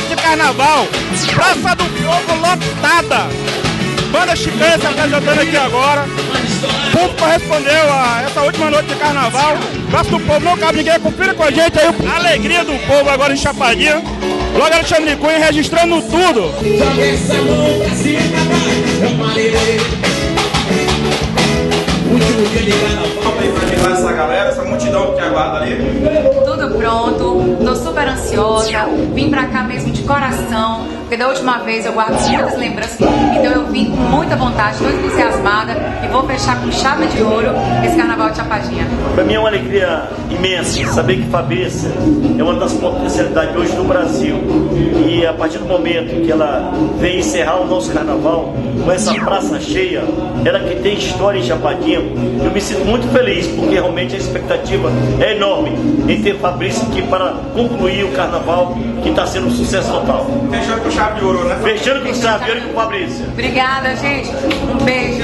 noite de carnaval, Praça do Povo lotada. Banda Chiclete se apresentando aqui agora. O público correspondeu a essa última noite de carnaval. Praça do Povo, não cabe ninguém, confira com a gente aí a alegria do povo agora em Chapadinha. Logo Alexandre Cunha registrando tudo. Último dia de carnaval para imaginar essa galera, essa multidão que aguarda ali. Tudo pronto, tô super ansiosa, vim pra cá mesmo de coração, porque da última vez eu guardo muitas lembranças, então eu vim com muita vontade, tô entusiasmada e vou fechar com chave de ouro esse carnaval de Chapadinha. Para mim é uma alegria imensa saber que Fabrícia é uma das potencialidades hoje do Brasil, e a partir do momento que ela vem encerrar o nosso carnaval com essa praça cheia, ela que tem história em Chapadinha, eu me sinto muito feliz, porque realmente a expectativa é enorme em ter Fabrícia aqui para concluir o carnaval, que está sendo um sucesso total. Fechando com chave de ouro, né? Fechando com chave de ouro com Fabrícia. Obrigada, gente. Um beijo.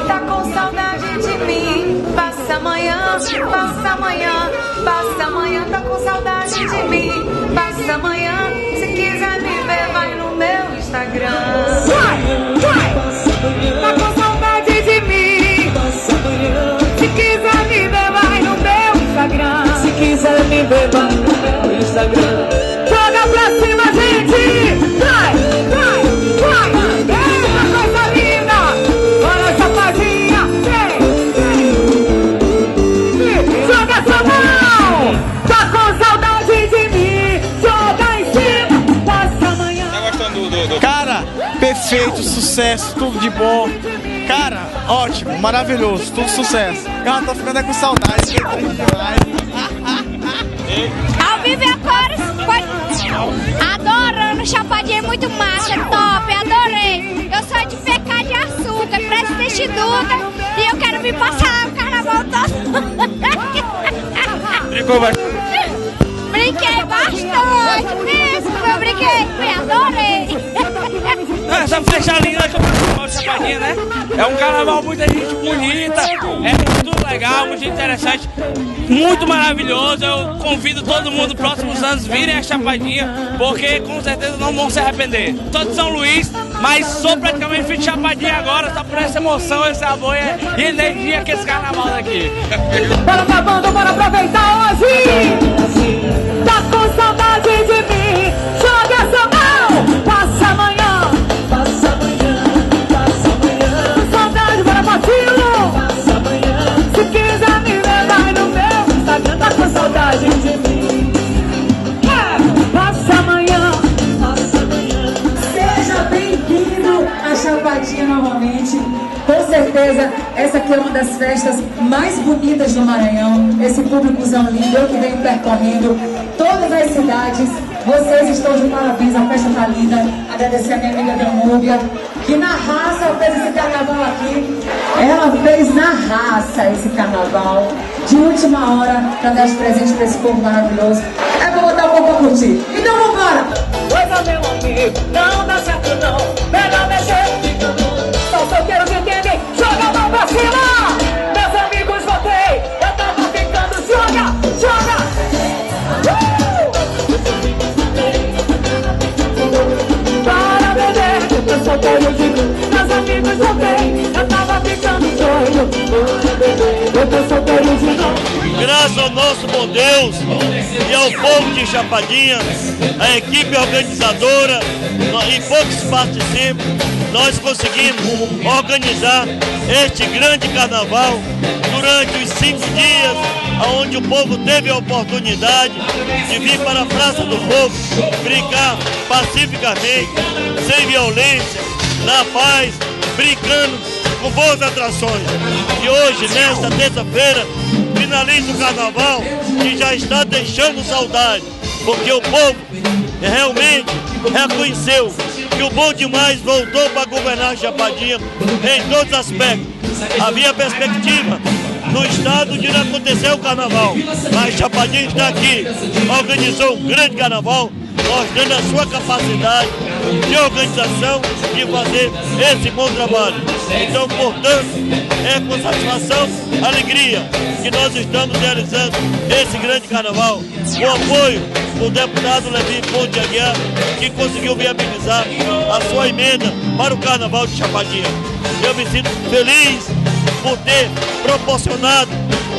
Tá com saudade de mim? Passa amanhã, passa amanhã, passa amanhã. Tá com saudade de mim? Passa amanhã. Se quiser me ver, vai no meu Instagram. Tá com saudade de mim? Passa amanhã. Se quiser me ver, vai no meu Instagram. Se quiser me ver, vai no meu Instagram. Joga pra cima, gente! Vai, vai, vai! Eita, coisa linda! Olha essa pazinha! Joga essa mão! Tá com saudade de mim? Joga em cima! Passa amanhã! Tá gostando do... Cara, perfeito, sucesso, tudo de bom. Cara, ótimo, maravilhoso, tudo sucesso. Cara, tô ficando com saudade, que triste demais. Ao vivo e a cores, adorando, Chapadinha é muito massa, top, adorei. Eu sou de PK de Açúcar, Presidente Dutra, e eu quero me passar o carnaval todo. Brincou bastante? Brinquei bastante, mesmo, eu brinquei, adorei. Essa flecha linda que eu carnaval de Chapadinha, né? É um carnaval, muita gente bonita, é muito legal, muito interessante, muito maravilhoso. Eu convido todo mundo, próximos anos, virem a Chapadinha, porque com certeza não vão se arrepender. Sou de São Luís, mas sou praticamente filho de Chapadinha agora, só por essa emoção, esse amor e energia que esse carnaval daqui. Bora pra banda, bora aproveitar hoje! Tá com saudade de mim? Joga essa mão! Passa amanhã! Passa amanhã, passa amanhã. Saudade, bora pra tiro! Passa amanhã. Se quiser me ver, vai no meu Instagram. Tá com saudade de mim? Passa amanhã! Passa amanhã. Seja bem-vindo a Chapadinha novamente. Com certeza, essa aqui é uma das festas mais bonitas do Maranhão. Esse públicozão lindo, eu que venho percorrendo todas as cidades. Vocês estão de parabéns, a festa tá linda. Agradecer a minha amiga Delmúbia, que na raça fez esse carnaval aqui. Ela fez na raça esse carnaval, de última hora, para dar os presentes para esse povo maravilhoso. É pra botar o povo pra curtir. Então vambora! Coisa, meu amigo, não dá certo não. Melhor mexer, fica bom. Só solteiro que entendem, joga a mão pra cima! Meus amigos, voltei! Eu tava tentando, joga, joga! Para beber, eu solteiro digo, meus amigos, voltei! Eu tava ficando doido, para beber, eu tô solteiro de novo. Graças ao nosso bom Deus e ao povo de Chapadinha, a equipe organizadora, em pouco espaço de tempo, nós conseguimos organizar este grande carnaval durante os 5 dias, onde o povo teve a oportunidade de vir para a Praça do Povo, brincar pacificamente, sem violência, na paz, brincando com boas atrações. E hoje, nesta terça-feira, finaliza o carnaval que já está deixando saudade, porque o povo realmente reconheceu que o bom demais voltou para governar Chapadinha em todos os aspectos. Havia perspectiva no estado de não acontecer o carnaval, mas Chapadinha está aqui, organizou um grande carnaval, mostrando a sua capacidade de organização, de fazer esse bom trabalho. Então, portanto, é com satisfação, alegria que nós estamos realizando esse grande carnaval, com o apoio do deputado Levi Ponte Aguiar, que conseguiu viabilizar a sua emenda para o carnaval de Chapadinha. Eu me sinto feliz por ter proporcionado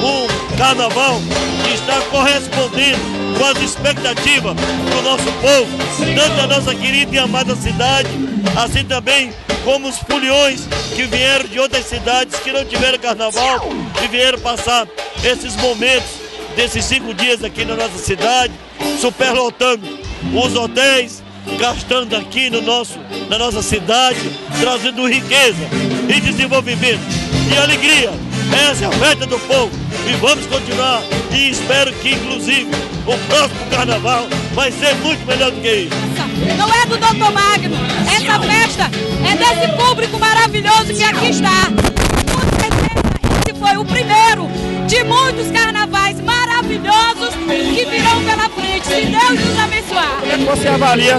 um carnaval que está correspondendo com as expectativas do nosso povo, tanto da nossa querida e amada cidade, assim também como os foliões que vieram de outras cidades que não tiveram carnaval e vieram passar esses momentos desses 5 dias aqui na nossa cidade, superlotando os hotéis, gastando aqui na nossa cidade, trazendo riqueza e desenvolvimento e alegria. Essa é a festa do povo e vamos continuar, e espero que inclusive o próximo carnaval vai ser muito melhor do que isso. Não é do Dr. Magno, essa festa é desse público maravilhoso que aqui está. Com certeza, esse foi o primeiro de muitos carnavais maravilhosos que virão pela frente, se Deus nos abençoar. Como é que você avalia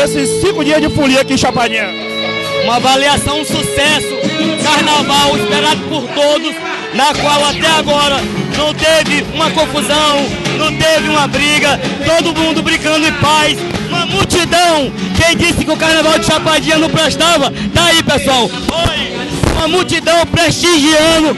esses 5 dias de folia aqui em Chapadinha? Uma avaliação, um sucesso, carnaval esperado por todos, na qual até agora não teve uma confusão, não teve uma briga, todo mundo brincando em paz, uma multidão. Quem disse que o carnaval de Chapadinha não prestava, tá aí, pessoal, foi uma multidão prestigiando.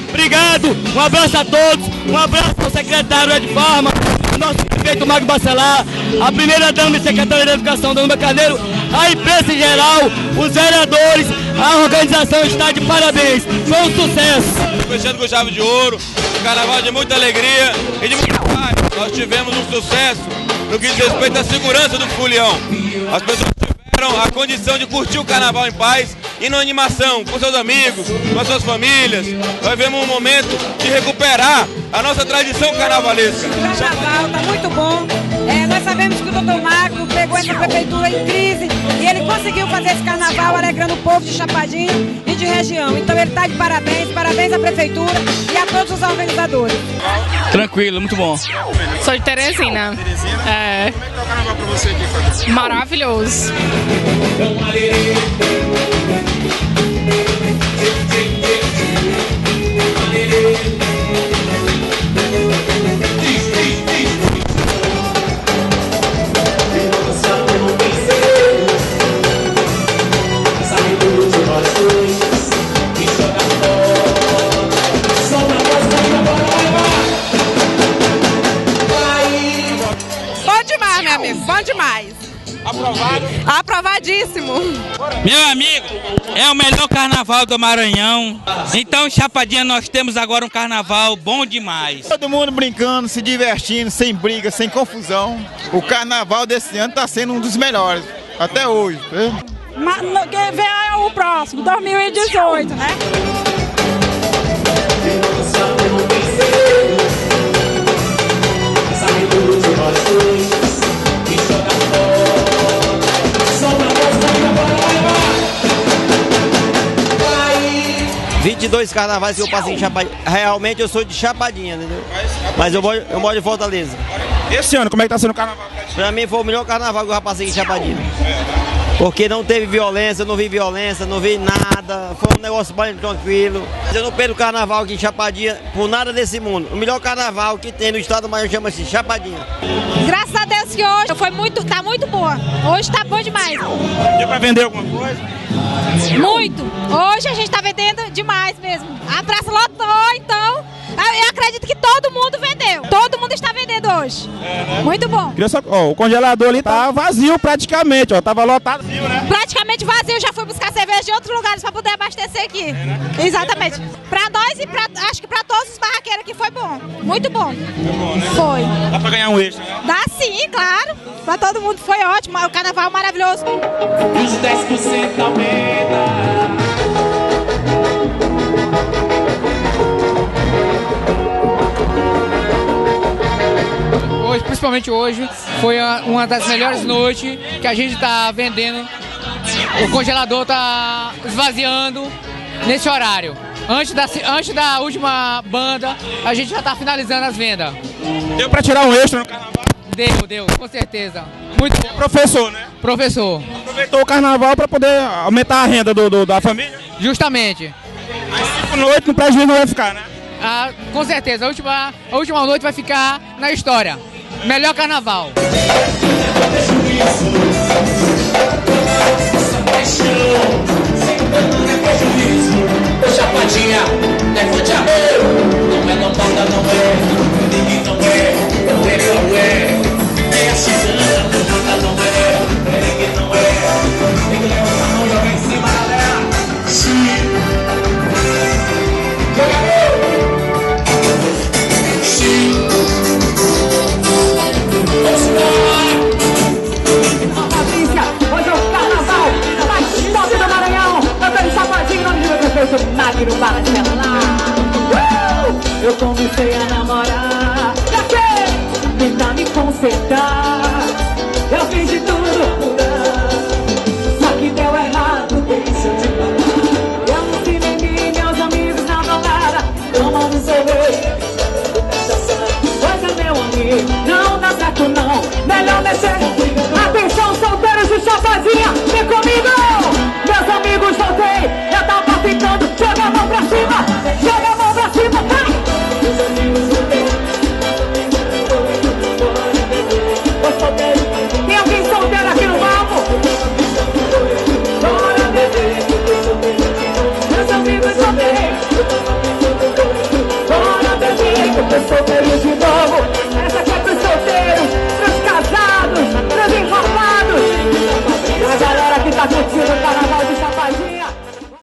Obrigado, um abraço a todos, um abraço ao secretário Ed Farma, nosso prefeito Magno Bacelar, a primeira dama e secretária de Educação, Dona Carneiro, a imprensa em geral, os vereadores, a organização está de parabéns, foi um sucesso. Fechando com chave de ouro, um carnaval de muita alegria e de muita paz. Nós tivemos um sucesso no que diz respeito à segurança do folião. As pessoas tiveram a condição de curtir o carnaval em paz e na animação, com seus amigos, com as suas famílias. Nós vemos um momento de recuperar a nossa tradição carnavalesca. O carnaval está muito bom. Nós sabemos que o Dr. Magno pegou essa prefeitura em crise e ele conseguiu fazer esse carnaval alegrando o povo de Chapadinha e de região. Então ele está de parabéns, parabéns à prefeitura e a todos os organizadores. Tranquilo, muito bom. Sou de Teresina. É. Como é que tá o carnaval pra você aqui, Fábio? Maravilhoso. Bom demais. Aprovado? Aprovadíssimo. Meu amigo, é o melhor carnaval do Maranhão. Então, em Chapadinha, nós temos agora um carnaval bom demais. Todo mundo brincando, se divertindo, sem briga, sem confusão. O carnaval desse ano está sendo um dos melhores, até hoje. Quem vem é o próximo, 2018, né? Vai! 22 carnavais que eu passei em Chapadinha. Realmente eu sou de Chapadinha, entendeu? Mas eu moro em Fortaleza. Esse ano, como é que tá sendo o carnaval? Pra mim foi o melhor carnaval que eu já passei em Chapadinha. Porque não teve violência, não vi nada, foi um negócio bem tranquilo. Eu não perco carnaval aqui em Chapadinha por nada desse mundo. O melhor carnaval que tem no estado do Maranhão chama-se Chapadinha. Graças a Deus que hoje tá muito boa. Hoje tá bom demais. Deu pra vender alguma coisa? Muito. Hoje a gente tá vendendo demais mesmo. A praça lotou, então eu acredito que todo mundo vendeu. Todo mundo está vendendo hoje. Muito bom. O congelador ali tá vazio praticamente, ó. Tava lotado. Praticamente vazio, já fui buscar cerveja de outros lugares para poder abastecer aqui. Exatamente. Para nós e acho que para todos os barraqueiros aqui foi bom. Muito bom. Foi. Dá pra ganhar um extra, né? Dá sim, claro. Para todo mundo foi ótimo. O carnaval maravilhoso. Os 10% aumenta. Hoje, principalmente hoje, foi uma das melhores noites que a gente está vendendo. O congelador está esvaziando nesse horário. Antes da última banda, a gente já está finalizando as vendas. Deu para tirar um extra no carnaval? Deu, com certeza. Muito bom. Professor, né? Professor. Aproveitou o carnaval para poder aumentar a renda da família? Justamente. Às 5 noites no prejuízo não vai ficar, né? Ah, com certeza, a última noite vai ficar na história. Melhor carnaval. Chapadinha, levante a mão. Não é, não bota, não é. Ninguém não é, não é, não é. É a Suzana, não bota, não é. Ninguém não é. Tem que levantar a mão, joga em cima, galera. Sim. Joga a mão. Sim. Vamos embora. Patrícia, hoje é o carnaval mais top do Maranhão. Cantando Chapadinha em nome de meu prefeito Magno Barcelar. Eu comecei a namorar. Pra quê? Tentar me consertar. Eu fiz de tudo mudar. Só que deu errado, deixa eu te falar. Eu não sei nem mim, meus amigos não dão nada. Tomando sorvete. Pois é, meu amigo, não dá certo não. Melhor mexer. Atenção, solteiros de Chapadinha, vem comigo. Meus amigos, voltei. Eu tava ficando. Joga a mão pra cima. Joga a mão pra cima, vai. Meus amigos, voltei. Tem alguém solteiro aqui no palco? Bora beber. Meus amigos, voltei. Bora beber. Eu tô solteiro.